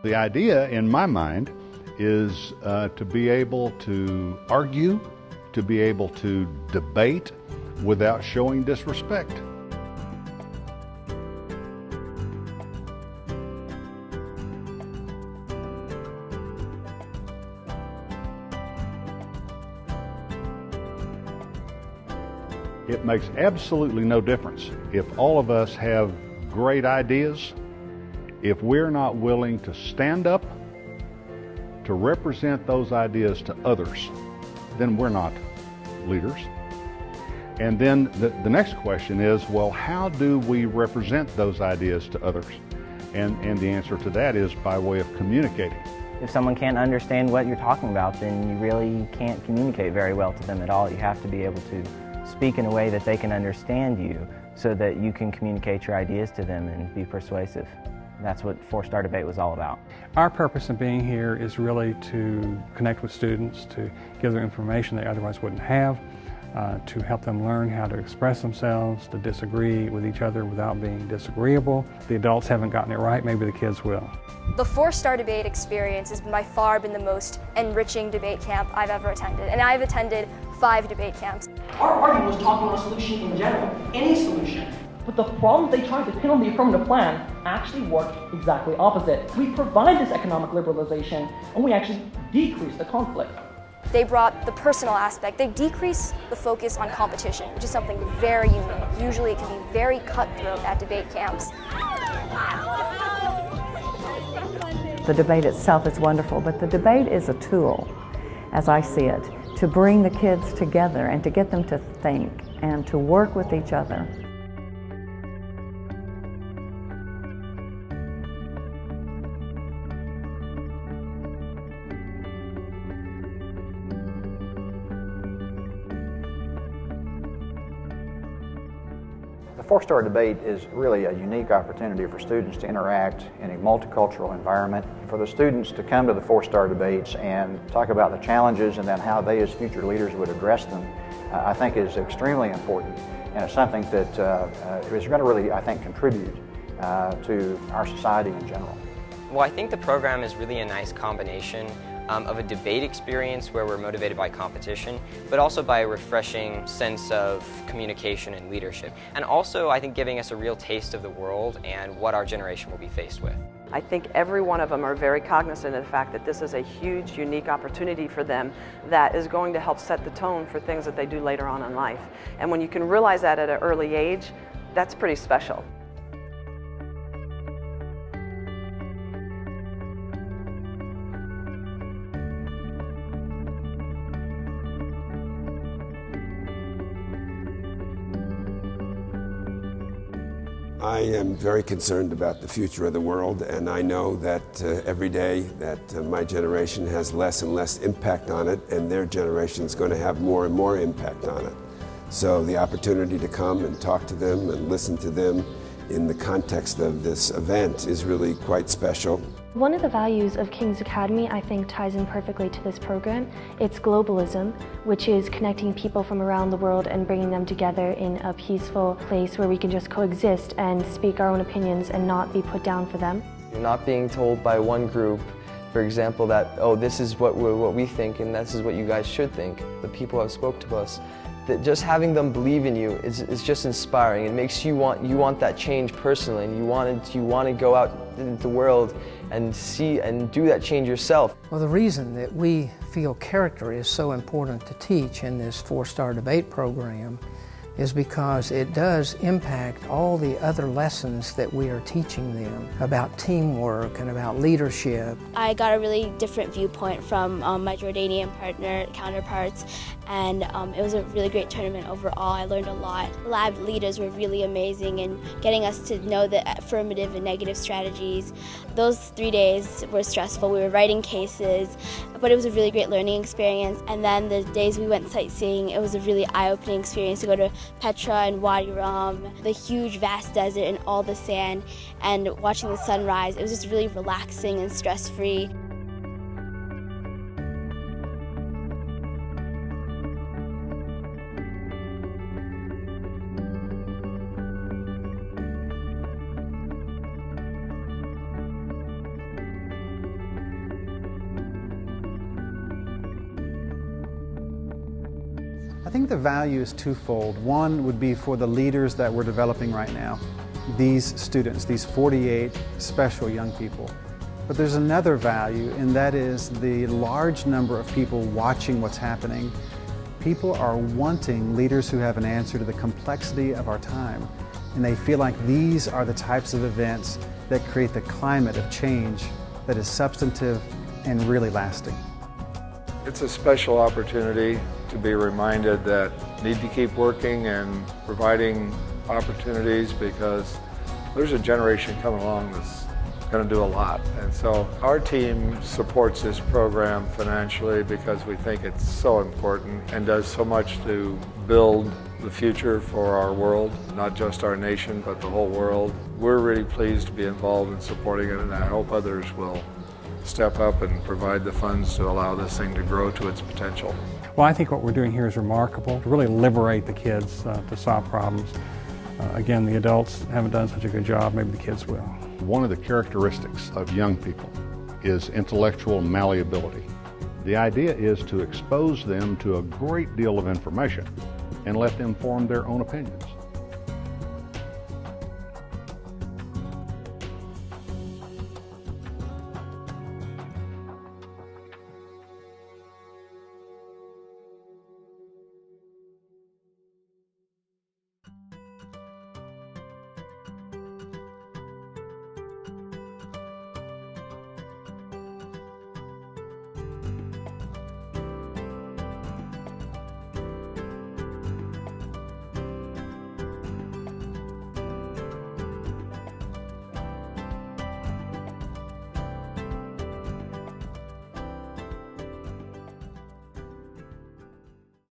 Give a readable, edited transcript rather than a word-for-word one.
The idea, in my mind, is to be able to argue, to be able to debate without showing disrespect. It makes absolutely no difference if all of us have great ideas. If we're not willing to stand up to represent those ideas to others, then we're not leaders. And then the next question is, well, how do we represent those ideas to others? And the answer to that is by way of communicating. If someone can't understand what you're talking about, then you really can't communicate very well to them at all. You have to be able to speak in a way that they can understand you so that you can communicate your ideas to them and be persuasive. That's what Four Star Debate was all about. Our purpose in being here is really to connect with students, to give them information they otherwise wouldn't have, to help them learn how to express themselves, to disagree with each other without being disagreeable. The adults haven't gotten it right, maybe the kids will. The Four Star Debate experience has by far been the most enriching debate camp I've ever attended, and I've attended 5 debate camps. Our argument was talking about a solution in general, any solution. But the problem they tried to pin on the affirmative plan actually worked exactly opposite. We provide this economic liberalization, and we actually decrease the conflict. They brought the personal aspect. They decreased the focus on competition, which is something very unique. Usually it can be very cutthroat at debate camps. The debate itself is wonderful, but the debate is a tool, as I see it, to bring the kids together and to get them to think and to work with each other. The Four Star Debate is really a unique opportunity for students to interact in a multicultural environment. For the students to come to the Four Star Debates and talk about the challenges and then how they as future leaders would address them, I think is extremely important, and it's something that is going to really, I think, contribute to our society in general. Well, I think the program is really a nice combination of a debate experience where we're motivated by competition, but also by a refreshing sense of communication and leadership. And also, I think, giving us a real taste of the world and what our generation will be faced with. I think every one of them are very cognizant of the fact that this is a huge, unique opportunity for them that is going to help set the tone for things that they do later on in life. And when you can realize that at an early age, that's pretty special. I am very concerned about the future of the world, and I know that every day that my generation has less and less impact on it, and their generation is going to have more and more impact on it. So the opportunity to come and talk to them and listen to them in the context of this event is really quite special. One of the values of King's Academy, I think, ties in perfectly to this program. It's globalism, which is connecting people from around the world and bringing them together in a peaceful place where we can just coexist and speak our own opinions and not be put down for them. You're not being told by one group, for example, that, oh, this is what we think and this is what you guys should think. The people who have spoke to us, that just having them believe in you is just inspiring. It makes you want that change personally, and you want to go out into the world and see and do that change yourself. Well, the reason that we feel character is so important to teach in this Four Star Debate program is because it does impact all the other lessons that we are teaching them about teamwork and about leadership. I got a really different viewpoint from my Jordanian counterparts, and it was a really great tournament overall. I learned a lot. Lab leaders were really amazing in getting us to know the affirmative and negative strategies. Those 3 days were stressful. We were writing cases, but it was a really great learning experience. And then the days we went sightseeing, it was a really eye-opening experience to go to Petra and Wadi Rum, the huge vast desert and all the sand, and watching the sunrise. It was just really relaxing and stress-free. I think the value is twofold. One would be for the leaders that we're developing right now, these students, these 48 special young people. But there's another value, and that is the large number of people watching what's happening. People are wanting leaders who have an answer to the complexity of our time, and they feel like these are the types of events that create the climate of change that is substantive and really lasting. It's a special opportunity to be reminded that we need to keep working and providing opportunities, because there's a generation coming along that's going to do a lot. And so our team supports this program financially because we think it's so important and does so much to build the future for our world, not just our nation, but the whole world. We're really pleased to be involved in supporting it, and I hope others will step up and provide the funds to allow this thing to grow to its potential. Well, I think what we're doing here is remarkable, to really liberate the kids to solve problems. Again, the adults haven't done such a good job, maybe the kids will. One of the characteristics of young people is intellectual malleability. The idea is to expose them to a great deal of information and let them form their own opinions.